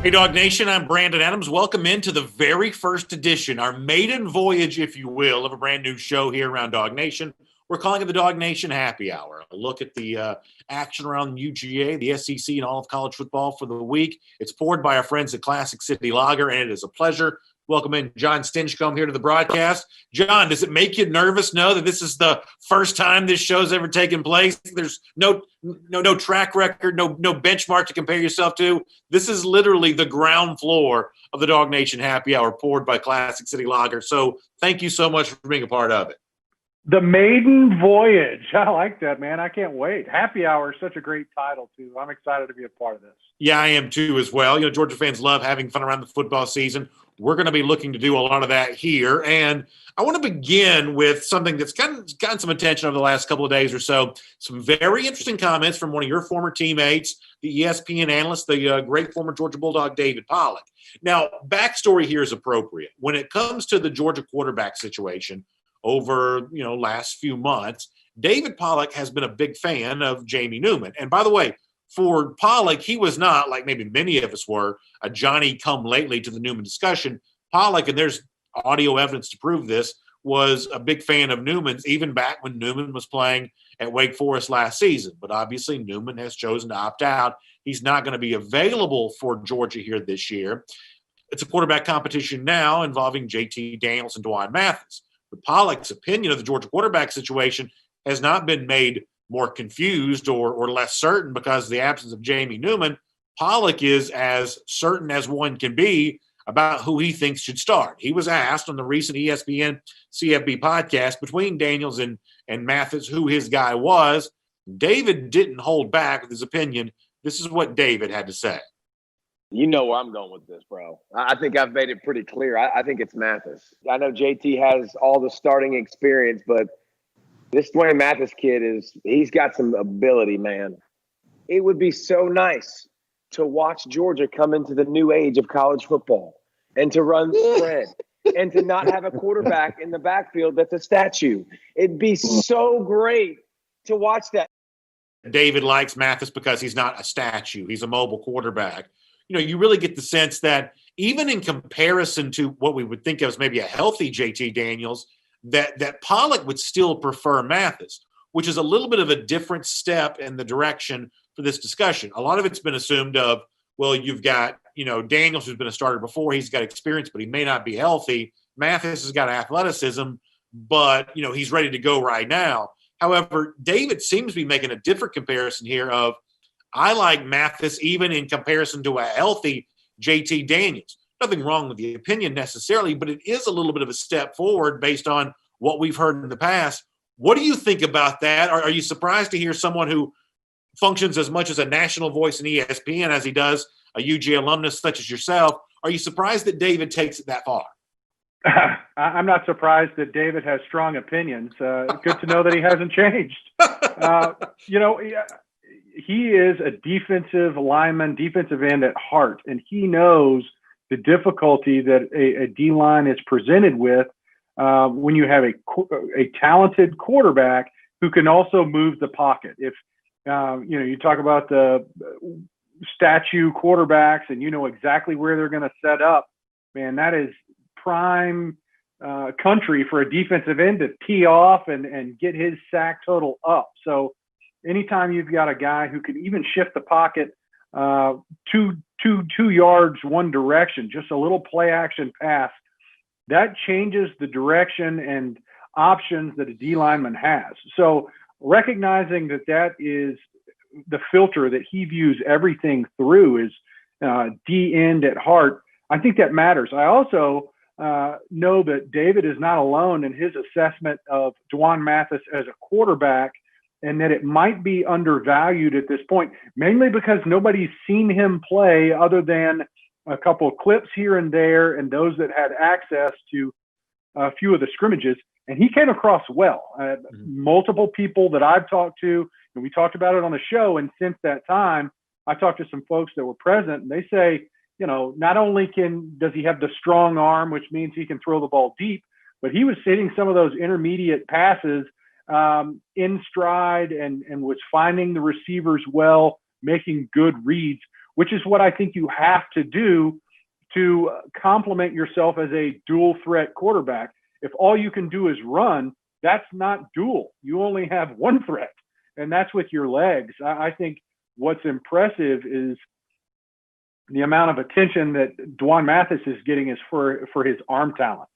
Hey, Dog Nation, I'm Brandon Adams. Welcome into the very first edition, our maiden voyage, if you will, of a brand new show here around Dog Nation. We're calling it the DawgNation Happy Hour. A look at the action around the UGA, the SEC, and all of college football for the week. It's poured by our friends at Classic City Lager, and it is a pleasure. Welcome in John Stinchcomb here to the broadcast. John, does it make you nervous know that this is the first time this show's ever taken place? There's no track record, no benchmark to compare yourself to. This is literally the ground floor of the DawgNation Happy Hour, poured by Classic City Lager. So thank you so much for being a part of it. The maiden voyage. I like that, man. I can't wait. Happy Hour is such a great title, too. I'm excited to be a part of this. Yeah, I am, too, as well. You know, Georgia fans love having fun around the football season. We're going to be looking to do a lot of that here. And I want to begin with something that's gotten some attention over the last couple of days or so. Some very interesting comments from one of your former teammates, the ESPN analyst, the great former Georgia Bulldog, David Pollack. Now, backstory here is appropriate. When it comes to the Georgia quarterback situation over, last few months, David Pollack has been a big fan of Jamie Newman. And by the way, for Pollack, he was not, like maybe many of us were, a Johnny-come-lately to the Newman discussion. Pollack, and there's audio evidence to prove this, was a big fan of Newman's even back when Newman was playing at Wake Forest last season. But obviously, Newman has chosen to opt out. He's not going to be available for Georgia here this year. It's a quarterback competition now involving JT Daniels and D'Wan Mathis. But Pollack's opinion of the Georgia quarterback situation has not been made more confused or less certain because of the absence of Jamie Newman. Pollack is as certain as one can be about who he thinks should start. He was asked on the recent ESPN CFB podcast between Daniels and Mathis who his guy was. David didn't hold back with his opinion. This is what David had to say. You know where I'm going with this, bro. I think I've made it pretty clear. I think it's Mathis. I know JT has all the starting experience, but this DWan Mathis kid he's got some ability, man. It would be so nice to watch Georgia come into the new age of college football and to run spread and to not have a quarterback in the backfield that's a statue. It'd be so great to watch that. David likes Mathis because he's not a statue. He's a mobile quarterback. You really get the sense that even in comparison to what we would think of as maybe a healthy JT Daniels, that Pollack would still prefer Mathis, which is a little bit of a different step in the direction for this discussion. A lot of it's been assumed of, well, you've got, Daniels, who's been a starter before. He's got experience, but he may not be healthy. Mathis has got athleticism, but, he's ready to go right now. However, David seems to be making a different comparison here of, I like Mathis even in comparison to a healthy JT Daniels. Nothing wrong with the opinion necessarily, but it is a little bit of a step forward based on what we've heard in the past. What do you think about that? Are you surprised to hear someone who functions as much as a national voice in ESPN as he does a UGA alumnus such as yourself? Are you surprised that David takes it that far? I'm not surprised that David has strong opinions. Good to know that he hasn't changed. He is a defensive lineman, defensive end at heart, and he knows the difficulty that a D-line is presented with when you have a talented quarterback who can also move the pocket. If you talk about the statue quarterbacks and you know exactly where they're going to set up, man, that is prime country for a defensive end to tee off and get his sack total up. So anytime you've got a guy who can even shift the pocket 2 yards one direction, just a little play action pass, that changes the direction and options that a D lineman has. So recognizing that is the filter that he views everything through is D end at heart, I think that matters. I also know that David is not alone in his assessment of D'Wan Mathis as a quarterback, and that it might be undervalued at this point, mainly because nobody's seen him play other than a couple of clips here and there and those that had access to a few of the scrimmages. And he came across well. Multiple people that I've talked to, and we talked about it on the show, and since that time, I talked to some folks that were present, and they say, not only does he have the strong arm, which means he can throw the ball deep, but he was hitting some of those intermediate passes in stride and was finding the receivers well, making good reads, which is what I think you have to do to complement yourself as a dual threat quarterback. If all you can do is run, that's not dual. You only have one threat, and that's with your legs. I think what's impressive is the amount of attention that D'Wan Mathis is getting is for his arm talent.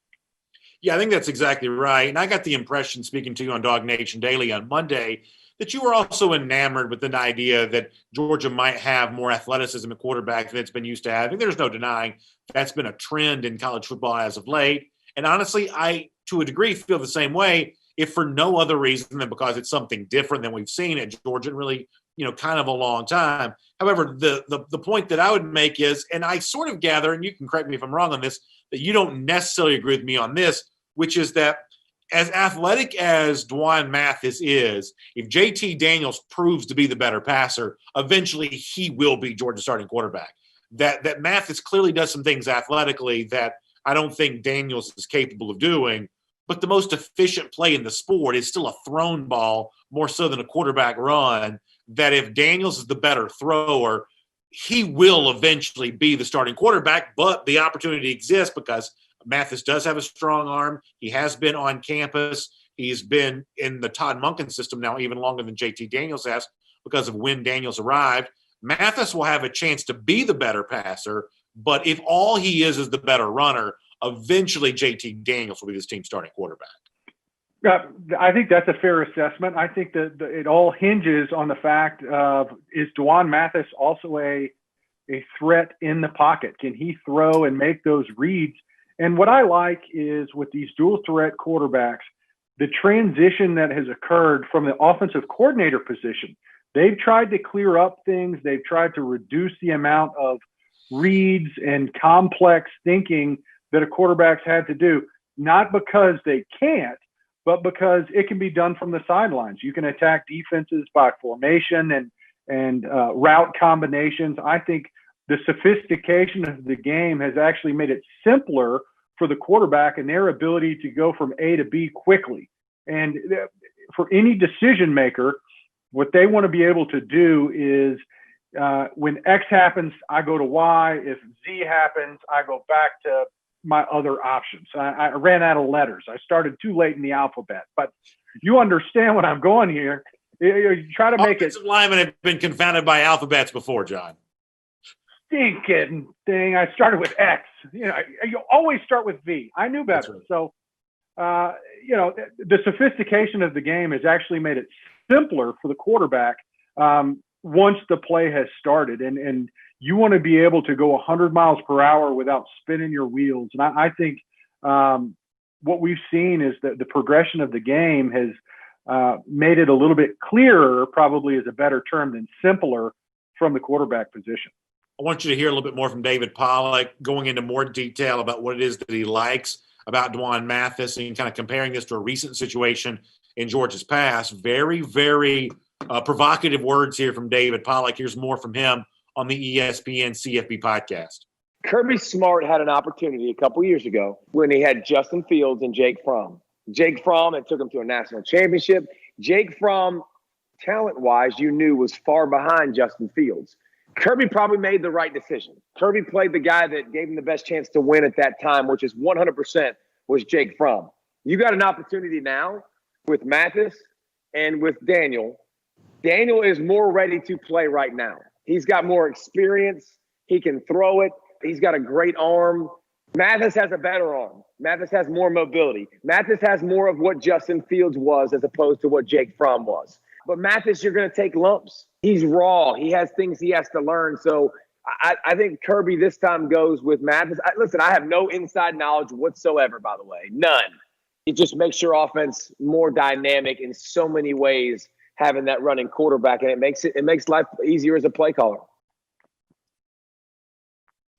Yeah, I think that's exactly right. And I got the impression, speaking to you on DawgNation Daily on Monday, that you were also enamored with the idea that Georgia might have more athleticism at quarterback than it's been used to having. There's no denying that's been a trend in college football as of late. And honestly, I, to a degree, feel the same way, if for no other reason than because it's something different than we've seen at Georgia in really, kind of a long time. However, the point that I would make is, and I sort of gather, and you can correct me if I'm wrong on this, that you don't necessarily agree with me on this, which is that as athletic as D'Wan Mathis is, if JT Daniels proves to be the better passer, eventually he will be Georgia's starting quarterback. That Mathis clearly does some things athletically that I don't think Daniels is capable of doing, but the most efficient play in the sport is still a thrown ball more so than a quarterback run, that if Daniels is the better thrower, he will eventually be the starting quarterback, but the opportunity exists because Mathis does have a strong arm. He has been on campus. He's been in the Todd Monken system now even longer than JT Daniels has because of when Daniels arrived. Mathis will have a chance to be the better passer, but if all he is the better runner, eventually JT Daniels will be this team's starting quarterback. I think that's a fair assessment. I think that it all hinges on the fact of, is D'Wan Mathis also a threat in the pocket? Can he throw and make those reads? And what I like is with these dual threat quarterbacks, the transition that has occurred from the offensive coordinator position. They've tried to clear up things. They've tried to reduce the amount of reads and complex thinking that a quarterback's had to do, not because they can't, but because it can be done from the sidelines. You can attack defenses by formation and route combinations. I think the sophistication of the game has actually made it simpler for the quarterback and their ability to go from A to B quickly. And for any decision maker, what they want to be able to do is when X happens, I go to Y. If Z happens, I go back to my other options. I ran out of letters. I started too late in the alphabet, but you understand what I'm going here. You try to make it. Linemen have been confounded by alphabets before, John. Stinking thing. I started with X. You always start with V. I knew better. Right. So, the sophistication of the game has actually made it simpler for the quarterback once the play has started. And you want to be able to go 100 miles per hour without spinning your wheels. And I think what we've seen is that the progression of the game has made it a little bit clearer, probably is a better term than simpler, from the quarterback position. I want you to hear a little bit more from David Pollack, going into more detail about what it is that he likes about D'Wan Mathis and kind of comparing this to a recent situation in Georgia's past. Very, very provocative words here from David Pollack. Here's more from him on the ESPN CFB podcast. Kirby Smart had an opportunity a couple years ago when he had Justin Fields and Jake Fromm. Jake Fromm, it took him to a national championship. Jake Fromm, talent-wise, you knew was far behind Justin Fields. Kirby probably made the right decision. Kirby played the guy that gave him the best chance to win at that time, which is 100% was Jake Fromm. You got an opportunity now with Mathis and with Daniel. Daniel is more ready to play right now. He's got more experience. He can throw it. He's got a great arm. Mathis has a better arm. Mathis has more mobility. Mathis has more of what Justin Fields was as opposed to what Jake Fromm was. But Mathis, you're going to take lumps. He's raw. He has things he has to learn. So I think Kirby this time goes with Mathis. Listen, I have no inside knowledge whatsoever, by the way. None. It just makes your offense more dynamic in so many ways, having that running quarterback, and it makes life easier as a play caller.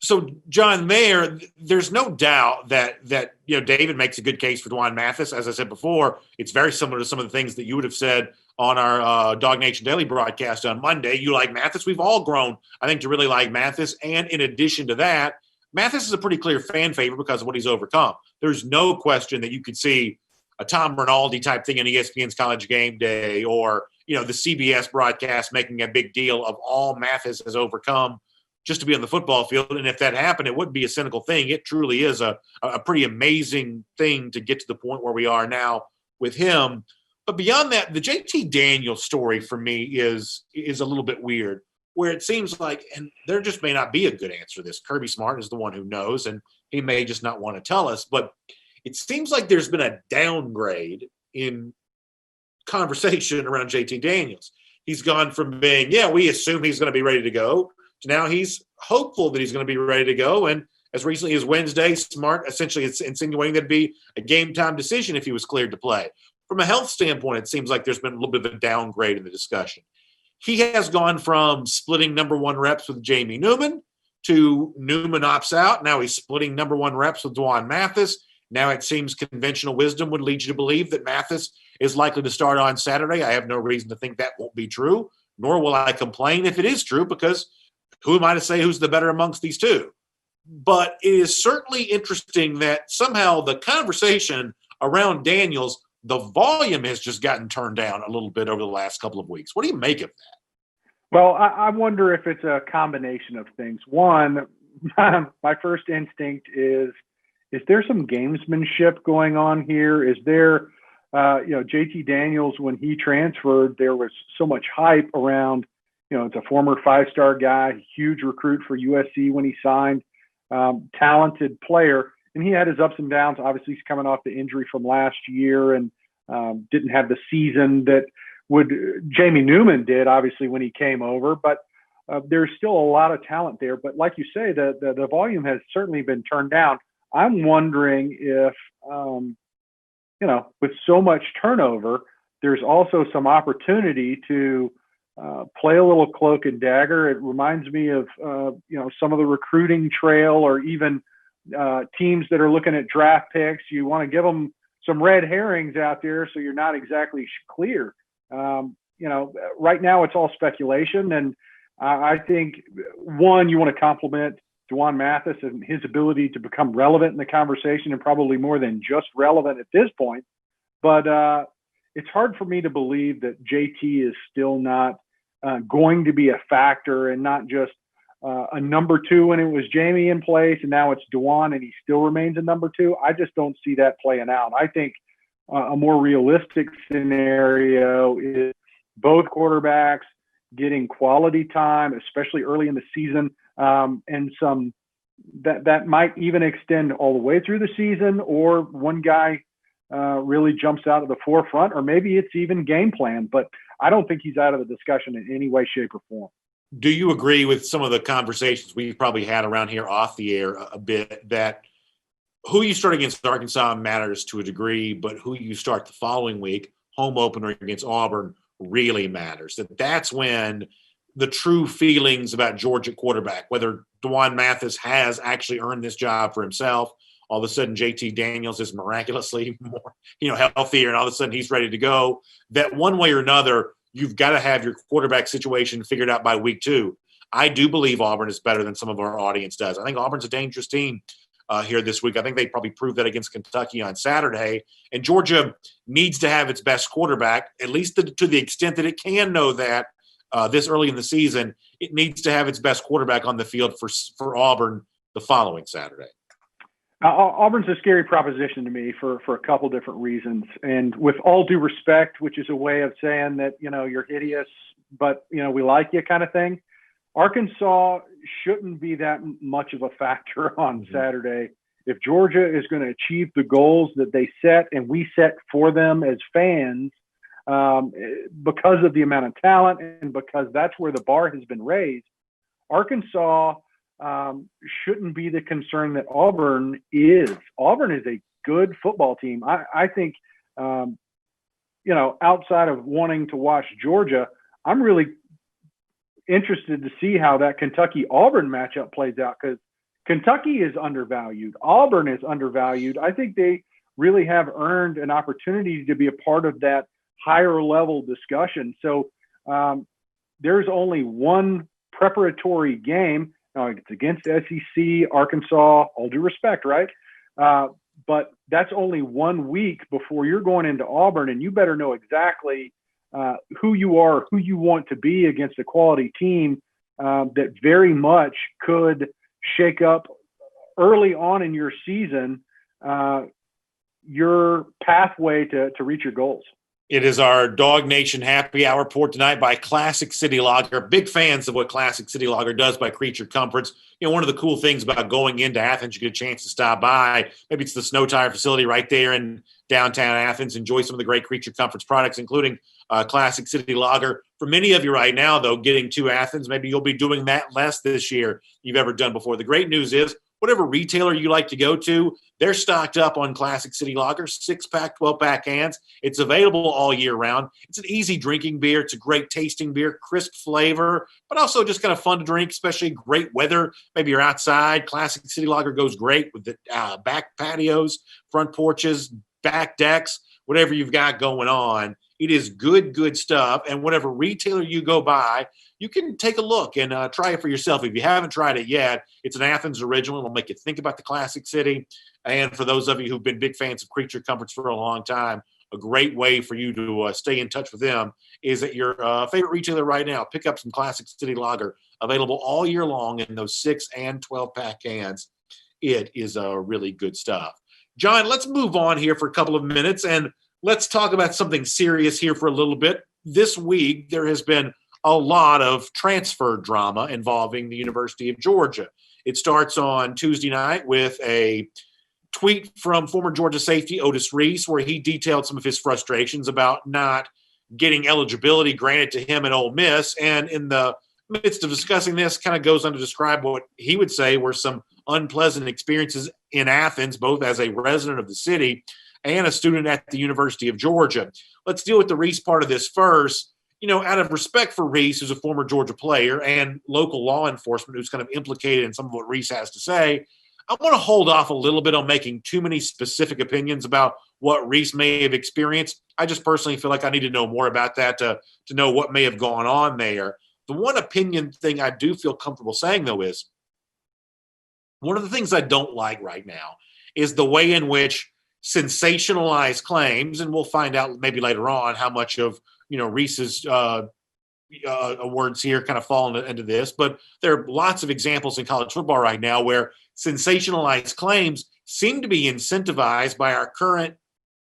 So, John, there's no doubt that David makes a good case for D'Wan Mathis. As I said before, it's very similar to some of the things that you would have said on our DawgNation Daily broadcast on Monday. You like Mathis. We've all grown, I think, to really like Mathis. And in addition to that, Mathis is a pretty clear fan favorite because of what he's overcome. There's no question that you could see a Tom Rinaldi type thing in ESPN's College Game Day, or the CBS broadcast making a big deal of all Mathis has overcome just to be on the football field. And if that happened, it wouldn't be a cynical thing. It truly is a pretty amazing thing to get to the point where we are now with him. But beyond that, the JT Daniels story for me is a little bit weird, where it seems like, and there just may not be a good answer to this. Kirby Smart is the one who knows, and he may just not want to tell us. But it seems like there's been a downgrade in conversation around JT Daniels. He's gone from being, we assume he's going to be ready to go, to now he's hopeful that he's going to be ready to go. And as recently as Wednesday, Smart essentially is insinuating that'd be a game time decision if he was cleared to play. From a health standpoint, it seems like there's been a little bit of a downgrade in the discussion. He has gone from splitting number one reps with Jamie Newman to Newman opts out. Now he's splitting number one reps with D'Wan Mathis. Now it seems conventional wisdom would lead you to believe that Mathis is likely to start on Saturday. I have no reason to think that won't be true, nor will I complain if it is true, because who am I to say who's the better amongst these two? But it is certainly interesting that somehow the conversation around Daniels, the volume has just gotten turned down a little bit over the last couple of weeks. What do you make of that? Well, I wonder if it's a combination of things. One, my first instinct is there some gamesmanship going on here? Is there, JT Daniels, when he transferred, there was so much hype around, it's a former five-star guy, huge recruit for USC when he signed, talented player. And he had his ups and downs. Obviously, he's coming off the injury from last year and didn't have the season that Jamie Newman did, obviously, when he came over. But there's still a lot of talent there. But like you say, the volume has certainly been turned down. I'm wondering if, with so much turnover, there's also some opportunity to play a little cloak and dagger. It reminds me of, some of the recruiting trail, or even teams that are looking at draft picks. You want to give them some red herrings out there so you're not exactly clear. Right now it's all speculation. And I think, one, you want to compliment D'Wan Mathis and his ability to become relevant in the conversation, and probably more than just relevant at this point. But it's hard for me to believe that JT is still not going to be a factor, and not just a number two when it was Jamie in place, and now it's D'Wan and he still remains a number two. I just don't see that playing out. I think a more realistic scenario is both quarterbacks getting quality time, especially early in the season, and some that might even extend all the way through the season, or one guy really jumps out of the forefront, or maybe it's even game plan. But I don't think he's out of the discussion in any way, shape, or form. Do you agree with some of the conversations we've probably had around here off the air a bit, that who you start against Arkansas matters to a degree, but who you start the following week, home opener against Auburn, really matters? That's when the true feelings about Georgia quarterback, whether D'Wan Mathis has actually earned this job for himself, all of a sudden JT Daniels is miraculously more, healthier, and all of a sudden he's ready to go, that one way or another, you've got to have your quarterback situation figured out by week 2. I do believe Auburn is better than some of our audience does. I think Auburn's a dangerous team here this week. I think they probably proved that against Kentucky on Saturday. And Georgia needs to have its best quarterback, at least to the extent that it can know that this early in the season. It needs to have its best quarterback on the field for Auburn the following Saturday. Auburn's a scary proposition to me for a couple different reasons. And with all due respect, which is a way of saying that, you're hideous, but, we like you kind of thing. Arkansas shouldn't be that much of a factor on Saturday. If Georgia is going to achieve the goals that they set and we set for them as fans, because of the amount of talent and because that's where the bar has been raised, Arkansas shouldn't be the concern that Auburn is. Auburn is a good football team. I think, outside of wanting to watch Georgia, I'm really interested to see how that Kentucky-Auburn matchup plays out, because Kentucky is undervalued. Auburn is undervalued. I think they really have earned an opportunity to be a part of that higher level discussion. So there's only one preparatory game. It's against SEC, Arkansas, all due respect, right? But that's only 1 week before you're going into Auburn, and you better know exactly who you are, who you want to be against a quality team that very much could shake up early on in your season your pathway to reach your goals. It is our DawgNation Happy Hour poured tonight by Classic City Lager. Big fans of what Classic City Lager does by Creature Comforts. You know, one of the cool things about going into Athens, you get a chance to stop by. Maybe it's the snow tire facility right there in downtown Athens. Enjoy some of the great Creature Comforts products, including Classic City Lager. For many of you right now, though, getting to Athens, maybe you'll be doing that less this year than you've ever done before. The great news is, whatever retailer you like to go to, they're stocked up on Classic City Lager, 6-pack, 12-pack cans. It's available all year round. It's an easy drinking beer. It's a great tasting beer, crisp flavor, but also just kind of fun to drink, especially great weather. Maybe you're outside. Classic City Lager goes great with the back patios, front porches, back decks, whatever you've got going on. It is good stuff. And whatever retailer you go by, you can take a look and try it for yourself. If you haven't tried it yet, it's an Athens original. It'll make you think about the classic city. And for those of you who've been big fans of Creature Comforts for a long time, a great way for you to stay in touch with them is at your favorite retailer right now. Pick up some Classic City Lager, available all year long in those 6 and 12-pack cans. It is really good stuff. John, let's move on here for a couple of minutes, and let's talk about something serious here for a little bit. This week, there has been a lot of transfer drama involving the University of Georgia. It starts on Tuesday night with a tweet from former Georgia safety Otis Reese, where he detailed some of his frustrations about not getting eligibility granted to him at Ole Miss. And in the midst of discussing this, kind of goes on to describe what he would say were some unpleasant experiences in Athens, both as a resident of the city and a student at the University of Georgia. Let's deal with the Reese part of this first. You know, out of respect for Reese, who's a former Georgia player, and local law enforcement who's kind of implicated in some of what Reese has to say, I want to hold off a little bit on making too many specific opinions about what Reese may have experienced. I just personally feel like I need to know more about that to know what may have gone on there. The one opinion thing I do feel comfortable saying, though, is one of the things I don't like right now is the way in which sensationalized claims, and we'll find out maybe later on how much of Reese's words here kind of fall into this, but there are lots of examples in college football right now where sensationalized claims seem to be incentivized by our current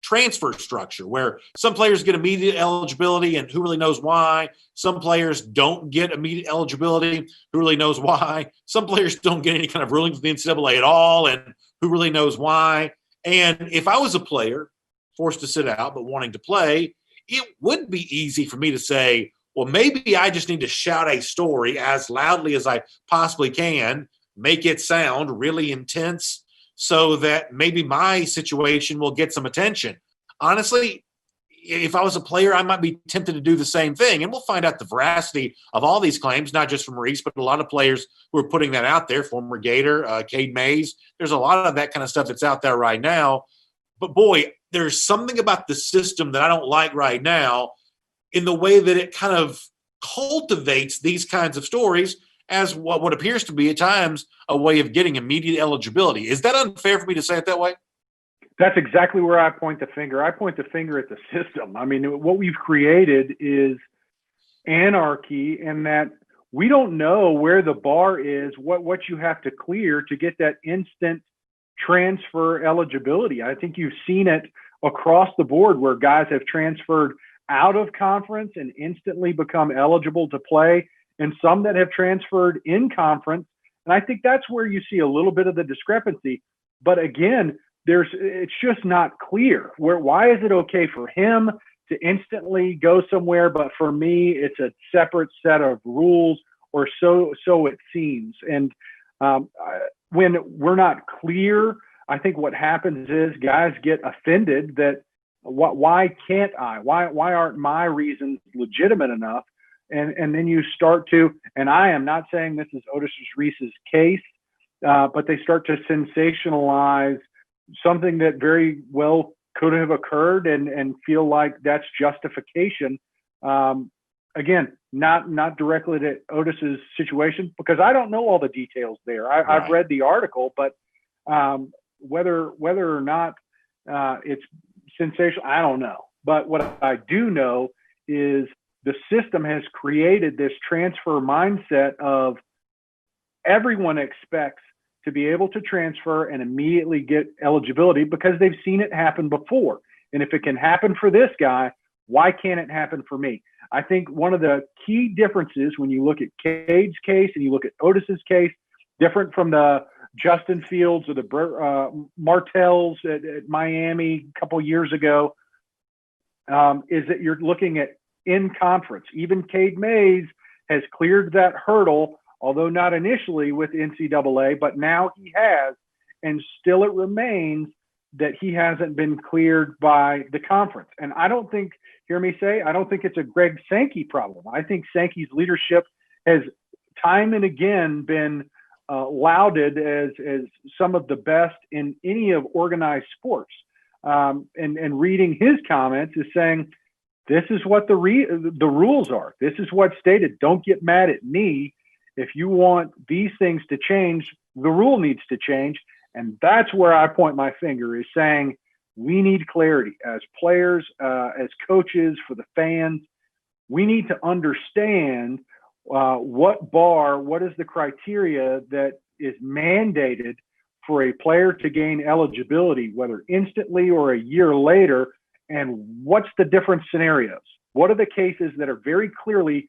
transfer structure, where some players get immediate eligibility and who really knows why. Some players don't get immediate eligibility, who really knows why. Some players don't get any kind of ruling from the NCAA at all, and who really knows why. And if I was a player forced to sit out but wanting to play, it would be easy for me to say, well, maybe I just need to shout a story as loudly as I possibly can, make it sound really intense so that maybe my situation will get some attention. Honestly, if I was a player, I might be tempted to do the same thing. And we'll find out the veracity of all these claims, not just from Reese, but a lot of players who are putting that out there, former Gator, Cade Mays. There's a lot of that kind of stuff that's out there right now. But boy, there's something about the system that I don't like right now in the way that it kind of cultivates these kinds of stories as what appears to be at times a way of getting immediate eligibility. Is that unfair for me to say it that way? That's exactly where I point the finger. I point the finger at the system. I mean, what we've created is anarchy, and that we don't know where the bar is, what you have to clear to get that instant transfer eligibility. I think you've seen it across the board where guys have transferred out of conference and instantly become eligible to play, and some that have transferred in conference. And I think that's where you see a little bit of the discrepancy. But again, it's just not clear. Why is it okay for him to instantly go somewhere, but for me, it's a separate set of rules, or so it seems. And when we're not clear, I think what happens is guys get offended that why can't I? Why aren't my reasons legitimate enough? And then you start to, and I am not saying this is Otis Reese's case, but they start to sensationalize something that very well could have occurred and feel like that's justification. Again, not directly to Otis's situation, because I don't know all the details there. I've read the article, but whether or not it's sensational, I don't know. But what I do know is the system has created this transfer mindset of everyone expects to be able to transfer and immediately get eligibility because they've seen it happen before. And if it can happen for this guy, why can't it happen for me? I think one of the key differences when you look at Cade's case and you look at Otis's case, different from the Justin Fields or the Martells at Miami a couple years ago, is that you're looking at in conference. Even Cade Mays has cleared that hurdle, although not initially with NCAA, but now he has, and still it remains that he hasn't been cleared by the conference. And I don't think, hear me say, I don't think it's a Greg Sankey problem. I think Sankey's leadership has time and again been lauded as some of the best in any of organized sports. And reading his comments is saying, this is what the rules are. This is what's stated. Don't get mad at me. If you want these things to change, the rule needs to change. And that's where I point my finger, is saying we need clarity as players, as coaches, for the fans. We need to understand what is the criteria that is mandated for a player to gain eligibility, whether instantly or a year later, and what's the different scenarios? What are the cases that are very clearly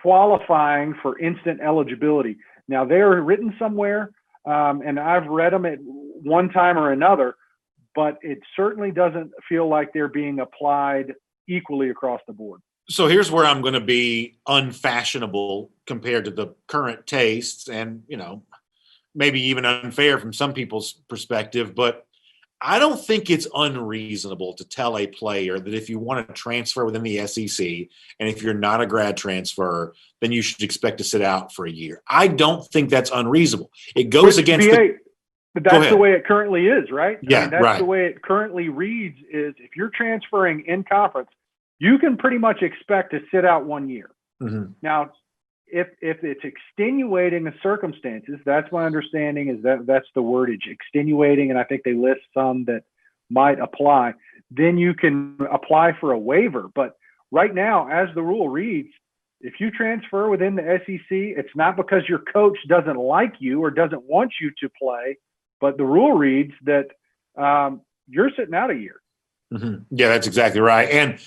qualifying for instant eligibility? Now, they are written somewhere, and I've read them at one time or another, but it certainly doesn't feel like they're being applied equally across the board. So here's where I'm going to be unfashionable compared to the current tastes, and, maybe even unfair from some people's perspective, but I don't think it's unreasonable to tell a player that if you want to transfer within the SEC, and if you're not a grad transfer, then you should expect to sit out for a year. I don't think that's unreasonable. It goes against but that's the way it currently is, right? Yeah, that's right. The way it currently reads is if you're transferring in conference, you can pretty much expect to sit out 1 year. Mm-hmm. Now, if it's extenuating the circumstances, that's my understanding, is that's the wordage, extenuating, and I think they list some that might apply, then you can apply for a waiver. But right now, as the rule reads, if you transfer within the SEC, it's not because your coach doesn't like you or doesn't want you to play, but the rule reads that you're sitting out a year. Mm-hmm. Yeah, that's exactly right. And,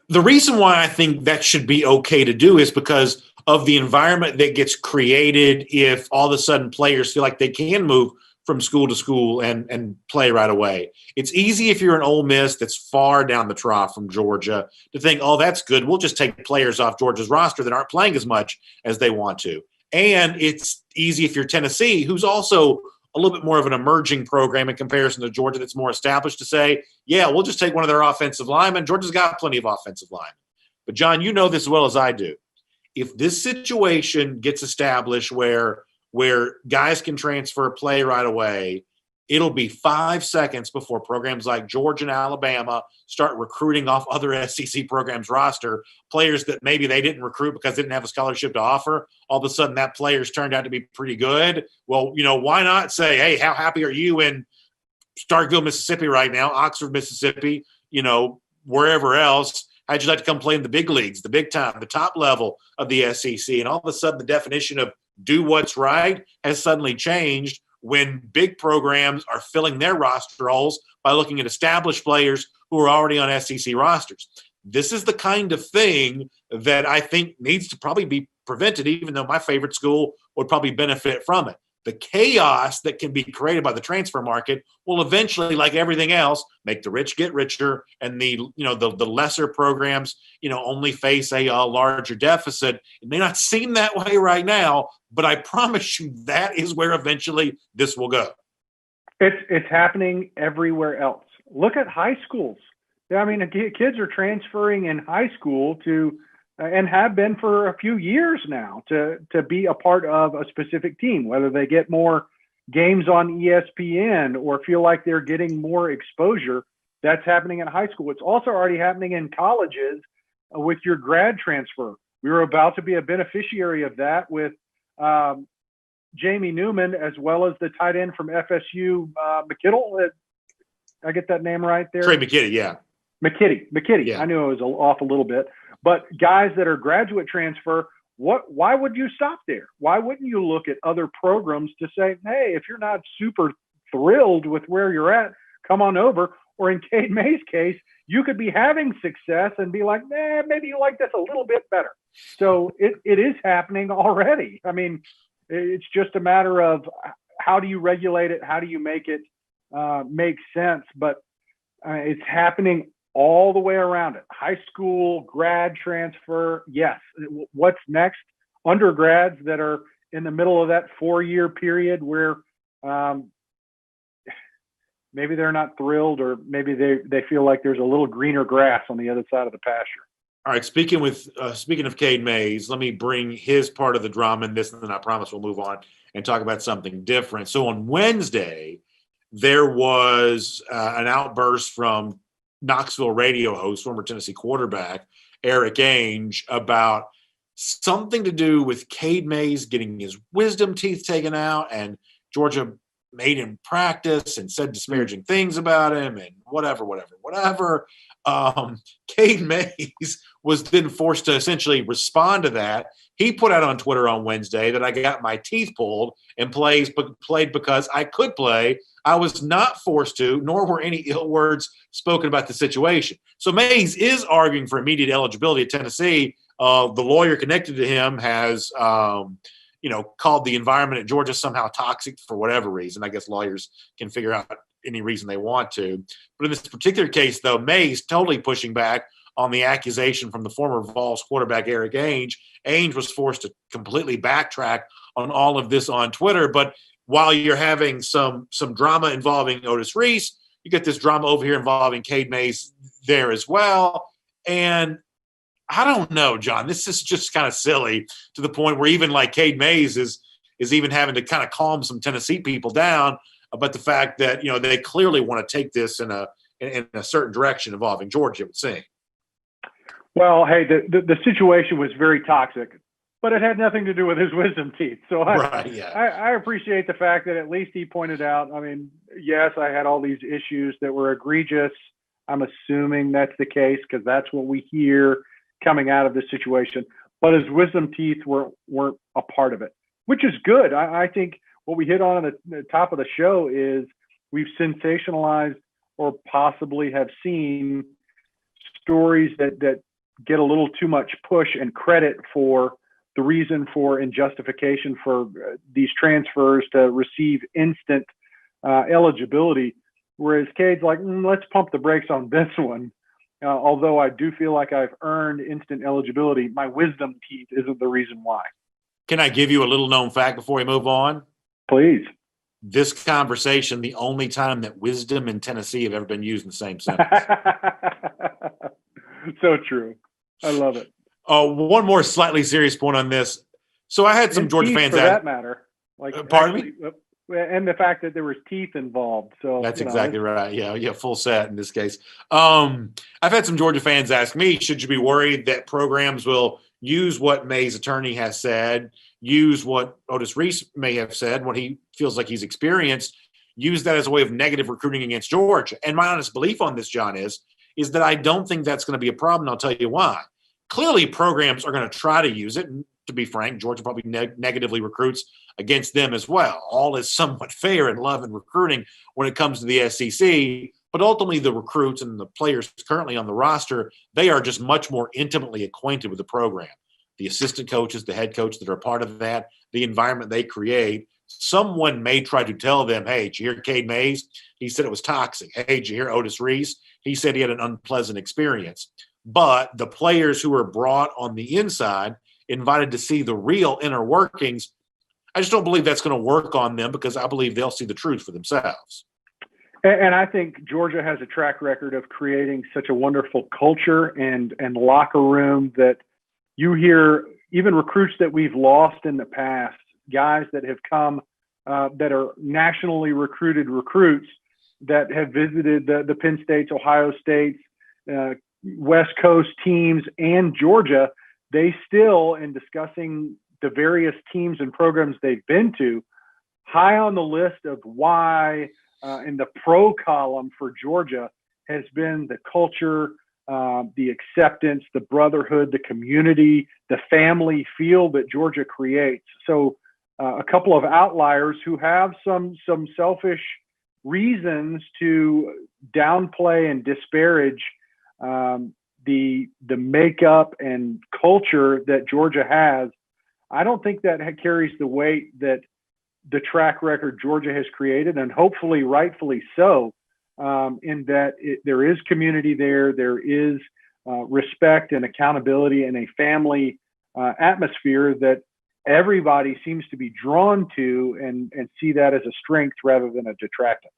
the reason why I think that should be okay to do is because of the environment that gets created if all of a sudden players feel like they can move from school to school and play right away. It's easy if you're an Ole Miss that's far down the trough from Georgia to think, oh, that's good. We'll just take players off Georgia's roster that aren't playing as much as they want to. And it's easy if you're Tennessee, who's also a little bit more of an emerging program in comparison to Georgia that's more established, to say, yeah, we'll just take one of their offensive linemen. Georgia's got plenty of offensive linemen. But, John, you know this as well as I do. If this situation gets established where guys can transfer, play right away, it'll be 5 seconds before programs like Georgia and Alabama start recruiting off other SEC programs' roster, players that maybe they didn't recruit because they didn't have a scholarship to offer. All of a sudden, that player's turned out to be pretty good. Well, why not say, hey, how happy are you in Starkville, Mississippi right now, Oxford, Mississippi, wherever else? How'd you like to come play in the big leagues, the big time, the top level of the SEC? And all of a sudden, the definition of do what's right has suddenly changed when big programs are filling their roster holes by looking at established players who are already on SEC rosters. This is the kind of thing that I think needs to probably be prevented, even though my favorite school would probably benefit from it. The chaos that can be created by the transfer market will eventually, like everything else, make the rich get richer, and the lesser programs, only face a larger deficit. It may not seem that way right now, but I promise you that is where eventually this will go. It's happening everywhere else. Look at high schools. I mean, kids are transferring in high school to and have been for a few years now to be a part of a specific team, whether they get more games on ESPN or feel like they're getting more exposure. That's happening in high school. It's also already happening in colleges with your grad transfer. We were about to be a beneficiary of that with Jamie Newman, as well as the tight end from FSU, McKittle. I get that name right there? Trey McKitty, yeah. McKitty. Yeah. I knew I was off a little bit, but guys that are graduate transfer, why would you stop there? Why wouldn't you look at other programs to say, hey, if you're not super thrilled with where you're at, come on over. Or in Cade Mays' case, you could be having success and be like, maybe you like this a little bit better. So it is happening already. I mean, it's just a matter of how do you regulate it? How do you make it make sense? But it's happening all the way around it. High school, grad transfer, yes. What's next? Undergrads that are in the middle of that 4-year period where maybe they're not thrilled, or maybe they feel like there's a little greener grass on the other side of the pasture. All right, speaking of Cade Mays, let me bring his part of the drama in this, and then I promise we'll move on and talk about something different. So on Wednesday, there was an outburst from Knoxville radio host, former Tennessee quarterback Eric Ainge, about something to do with Cade Mays getting his wisdom teeth taken out, and Georgia made him practice and said disparaging things about him and whatever. Cade Mays was then forced to essentially respond to that. He put out on Twitter on Wednesday that I got my teeth pulled and played because I could play. I was not forced to, nor were any ill words spoken about the situation. So Mays is arguing for immediate eligibility at Tennessee. The lawyer connected to him has called the environment at Georgia somehow toxic for whatever reason. I guess lawyers can figure out any reason they want to. But in this particular case, though, Mays totally pushing back on the accusation from the former Vols quarterback Eric Ainge. Ainge was forced to completely backtrack on all of this on Twitter. But while you're having some drama involving Otis Reese, you get this drama over here involving Cade Mays there as well. And I don't know, John, this is just kind of silly to the point where even like Cade Mays is even having to kind of calm some Tennessee people down about the fact that, they clearly want to take this in a certain direction involving Georgia, it would seem. Well, hey, the situation was very toxic, but it had nothing to do with his wisdom teeth. So I appreciate the fact that at least he pointed out, I mean, yes, I had all these issues that were egregious. I'm assuming that's the case because that's what we hear coming out of this situation. But his wisdom teeth weren't a part of it, which is good. I think what we hit on at the top of the show is we've sensationalized or possibly have seen stories that get a little too much push and credit for the reason for and justification for these transfers to receive instant eligibility. Whereas Cade's like, let's pump the brakes on this one. Although I do feel like I've earned instant eligibility, my wisdom teeth isn't the reason why. Can I give you a little known fact before we move on? Please. This conversation, the only time that wisdom and Tennessee have ever been used in the same sentence. So true. I love it. One more slightly serious point on this. So I had some Georgia fans for that matter. Pardon me? And the fact that there was teeth involved. So that's exactly right. Yeah, full set in this case. I've had some Georgia fans ask me, should you be worried that programs will use what May's attorney has said, use what Otis Reese may have said, what he feels like he's experienced, use that as a way of negative recruiting against Georgia? And my honest belief on this, John, is that I don't think that's going to be a problem. And I'll tell you why. Clearly, programs are going to try to use it. And to be frank, Georgia probably negatively recruits against them as well. All is somewhat fair in love and recruiting when it comes to the SEC. But ultimately, the recruits and the players currently on the roster, they are just much more intimately acquainted with the program. The assistant coaches, the head coach that are part of that, the environment they create. Someone may try to tell them, hey, did you hear Cade Mays? He said it was toxic. Hey, did you hear Otis Reese? He said he had an unpleasant experience. But the players who were brought on the inside, invited to see the real inner workings, I just don't believe that's going to work on them because I believe they'll see the truth for themselves. And I think Georgia has a track record of creating such a wonderful culture and locker room that you hear even recruits that we've lost in the past, guys that have come that are nationally recruited recruits that have visited the Penn States, Ohio States, West Coast teams, and Georgia. They still, in discussing the various teams and programs they've been to, high on the list of why in the pro column for Georgia has been the culture, the acceptance, the brotherhood, the community, the family feel that Georgia creates. So a couple of outliers who have some selfish reasons to downplay and disparage the makeup and culture that Georgia has. I don't think that carries the weight that the track record Georgia has created, and hopefully rightfully so, in that there is community there. There is respect and accountability and a family atmosphere that everybody seems to be drawn to and see that as a strength rather than a detractant.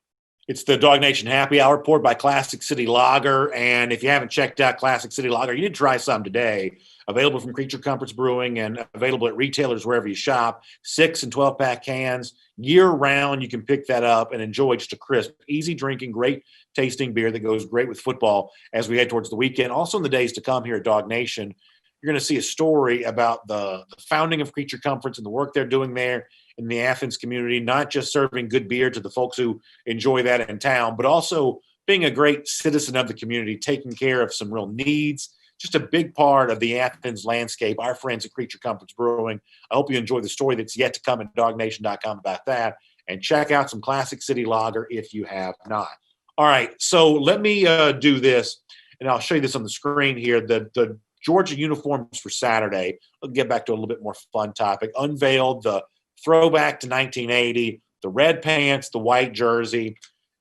It's the DawgNation Happy Hour poured by Classic City Lager. And if you haven't checked out Classic City Lager, you need to try some today. Available from Creature Comforts Brewing and available at retailers wherever you shop. 6 and 12-pack cans. Year-round, you can pick that up and enjoy just a crisp, easy drinking, great tasting beer that goes great with football as we head towards the weekend. Also in the days to come here at DawgNation, you're going to see a story about the founding of Creature Comforts and the work they're doing there in the Athens community, not just serving good beer to the folks who enjoy that in town, but also being a great citizen of the community, taking care of some real needs, just a big part of the Athens landscape, our friends at Creature Comforts Brewing. I hope you enjoy the story that's yet to come at DawgNation.com about that, and check out some Classic City Lager if you have not. All right, so let me do this, and I'll show you this on the screen here. The Georgia uniforms for Saturday, I'll get back to a little bit more fun topic, unveiled the throwback to 1980, the red pants, the white jersey.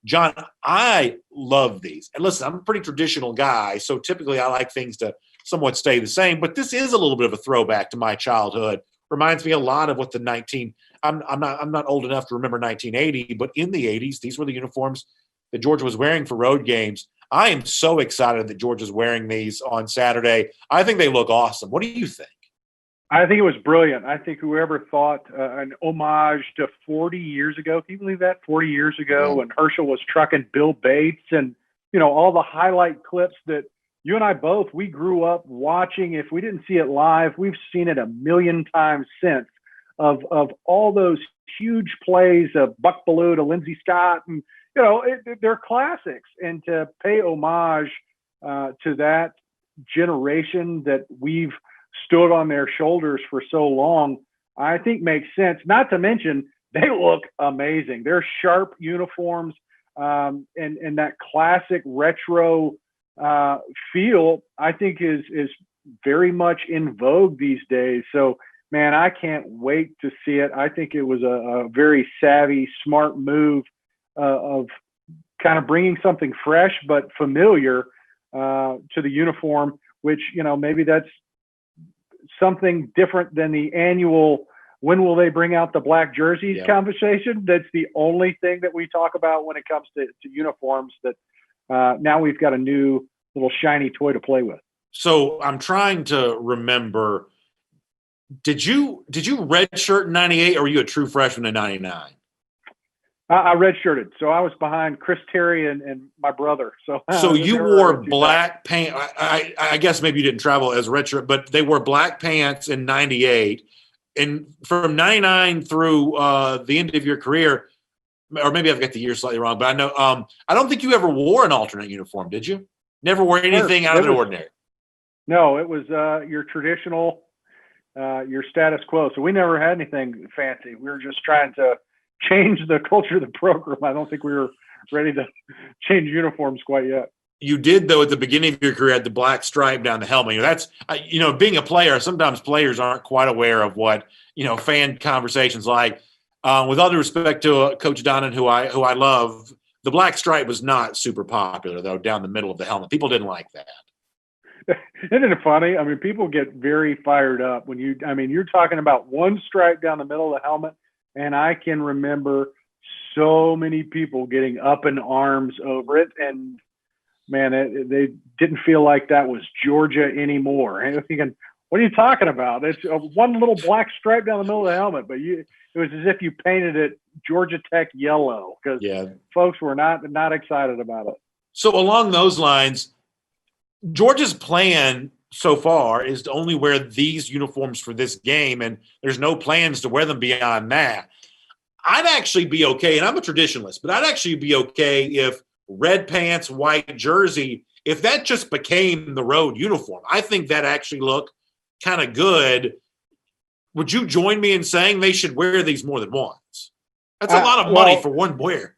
John, I love these. And listen, I'm a pretty traditional guy, so typically I like things to somewhat stay the same, but this is a little bit of a throwback to my childhood. Reminds me a lot of what I'm not old enough to remember 1980, but in the 80s, these were the uniforms that Georgia was wearing for road games. I am so excited that Georgia's wearing these on Saturday. I think they look awesome. What do you think? I think it was brilliant. I think whoever thought an homage to 40 years ago, can you believe that? 40 years ago when Herschel was trucking Bill Bates and, all the highlight clips that you and I both, we grew up watching. If we didn't see it live, we've seen it a million times since of all those huge plays of Buck Bellew to Lindsey Scott. And, they're classics. And to pay homage to that generation that we've stood on their shoulders for so long, I think makes sense. Not to mention, they look amazing. They're sharp uniforms, and that classic retro feel, I think, is very much in vogue these days. So, man, I can't wait to see it. I think it was a very savvy, smart move of kind of bringing something fresh but familiar to the uniform, which, maybe that's something different than the annual when will they bring out the black jerseys conversation. That's the only thing that we talk about when it comes to uniforms, that now we've got a new little shiny toy to play with. So I'm trying to remember, did you redshirt in 98 or were you a true freshman in 99? I redshirted, so I was behind Chris Terry and my brother. So you wore black pants. I guess maybe you didn't travel as a redshirt, but they wore black pants in 98. And from 99 through the end of your career, or maybe I've got the year slightly wrong, but I know I don't think you ever wore an alternate uniform, did you? Never wore anything out of the ordinary? No, it was your traditional, your status quo. So we never had anything fancy. We were just trying to change the culture of the program. I don't think we were ready to change uniforms quite yet. You did, though, at the beginning of your career, had the black stripe down the helmet. That's, being a player, sometimes players aren't quite aware of what, fan conversations like. With all due respect to Coach Donnan, who I love, the black stripe was not super popular, though, down the middle of the helmet. People didn't like that. Isn't it funny? I mean, people get very fired up when you're talking about one stripe down the middle of the helmet. And I can remember so many people getting up in arms over it. And, man, they didn't feel like that was Georgia anymore. And I'm thinking, what are you talking about? It's one little black stripe down the middle of the helmet. But it was as if you painted it Georgia Tech yellow because folks were not excited about it. So along those lines, Georgia's plan so far is to only wear these uniforms for this game, and there's no plans to wear them beyond that. I'd actually be okay, and I'm a traditionalist, but I'd actually be okay if red pants, white jersey, if that just became the road uniform, I think that actually looked kind of good. Would you join me in saying they should wear these more than once? That's a lot of money for one wear.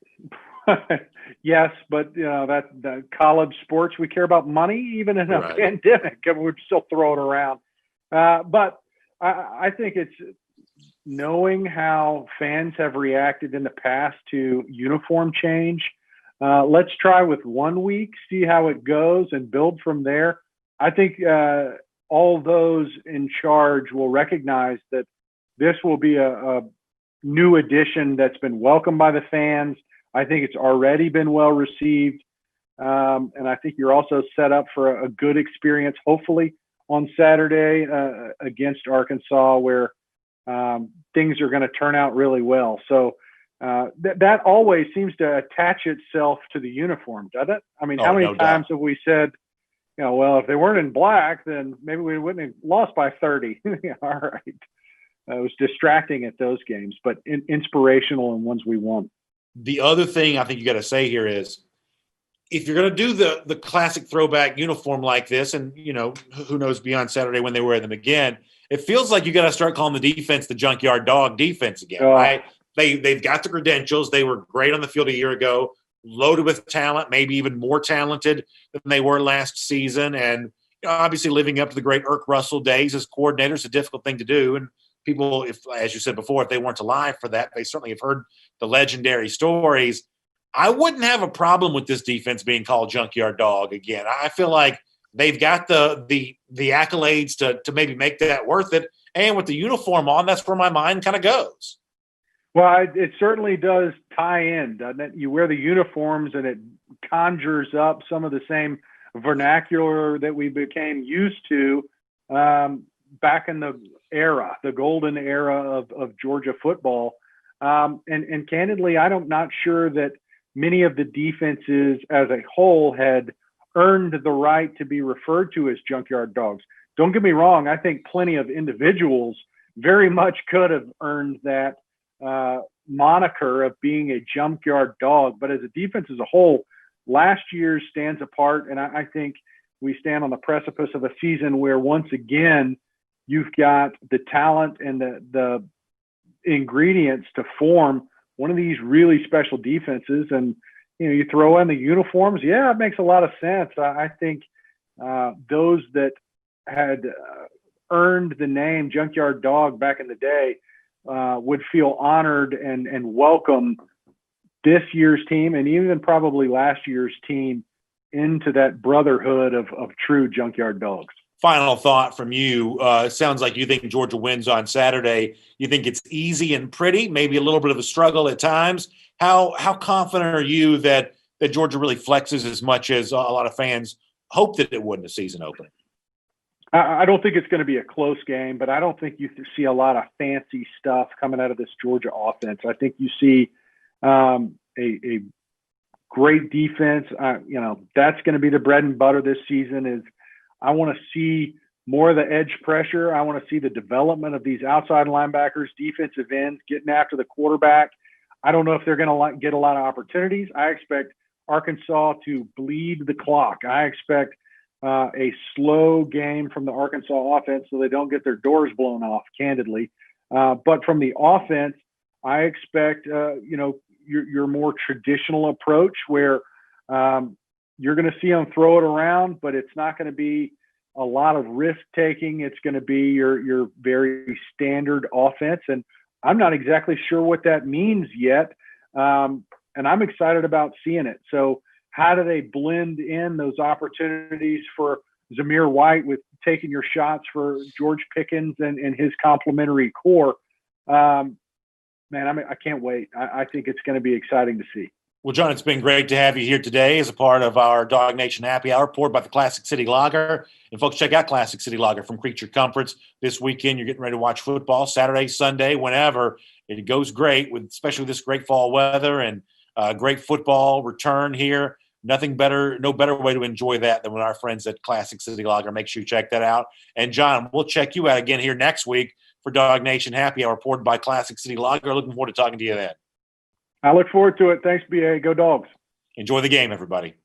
Yes, but that college sports, we care about money even in a pandemic, and we'd still throw it around. But I think it's knowing how fans have reacted in the past to uniform change. Let's try with 1 week, see how it goes, and build from there. I think all those in charge will recognize that this will be a new addition that's been welcomed by the fans. I think it's already been well received. And I think you're also set up for a good experience, hopefully, on Saturday against Arkansas, where things are going to turn out really well. So that always seems to attach itself to the uniform, doesn't it? I mean, how many times have we said, well, if they weren't in black, then maybe we wouldn't have lost by 30. All right. It was distracting at those games, but inspirational in ones we won. The other thing I think you got to say here is, if you're going to do the classic throwback uniform like this, and, who knows beyond Saturday when they wear them again, it feels like you got to start calling the defense the junkyard dog defense again, right? They've got the credentials. They were great on the field a year ago, loaded with talent, maybe even more talented than they were last season. And obviously living up to the great Irk Russell days as coordinator is a difficult thing to do. And people, as you said before, if they weren't alive for that, they certainly have heard the legendary stories. I wouldn't have a problem with this defense being called junkyard dog again. I feel like they've got the accolades to maybe make that worth it. And with the uniform on, that's where my mind kind of goes. Well, it certainly does tie in, doesn't it? You wear the uniforms and it conjures up some of the same vernacular that we became used to back in the golden era of Georgia football. And candidly, I'm not sure that many of the defenses as a whole had earned the right to be referred to as junkyard dogs. Don't get me wrong. I think plenty of individuals very much could have earned that moniker of being a junkyard dog. But as a defense as a whole, last year stands apart. And I think we stand on the precipice of a season where once again, you've got the talent and the ingredients to form one of these really special defenses. And, you throw in the uniforms. Yeah, it makes a lot of sense. I think those that had earned the name junkyard dog back in the day would feel honored and welcome this year's team and even probably last year's team into that brotherhood of true junkyard dogs. Final thought from you. Sounds like you think Georgia wins on Saturday. You think it's easy and pretty, maybe a little bit of a struggle at times. How confident are you that Georgia really flexes as much as a lot of fans hope that it would in the season opening? I don't think it's going to be a close game, but I don't think you see a lot of fancy stuff coming out of this Georgia offense. I think you see a great defense. That's going to be the bread and butter this season. Is I want to see more of the edge pressure. I want to see the development of these outside linebackers, defensive ends, getting after the quarterback. I don't know if they're going to get a lot of opportunities. I expect Arkansas to bleed the clock. I expect a slow game from the Arkansas offense so they don't get their doors blown off, candidly. But from the offense, I expect, your more traditional approach where you're going to see them throw it around, but it's not going to be a lot of risk taking. It's going to be your very standard offense. And I'm not exactly sure what that means yet. And I'm excited about seeing it. So how do they blend in those opportunities for Zamir White with taking your shots for George Pickens and his complementary core? I can't wait. I think it's going to be exciting to see. Well, John, it's been great to have you here today as a part of our DawgNation Happy Hour, poured by the Classic City Lager. And folks, check out Classic City Lager from Creature Comforts. This weekend, you're getting ready to watch football, Saturday, Sunday, whenever. It goes great, especially with this great fall weather and great football return here. No better way to enjoy that than with our friends at Classic City Lager. Make sure you check that out. And, John, we'll check you out again here next week for DawgNation Happy Hour, poured by Classic City Lager. Looking forward to talking to you then. I look forward to it. Thanks, BA. Go Dogs. Enjoy the game, everybody.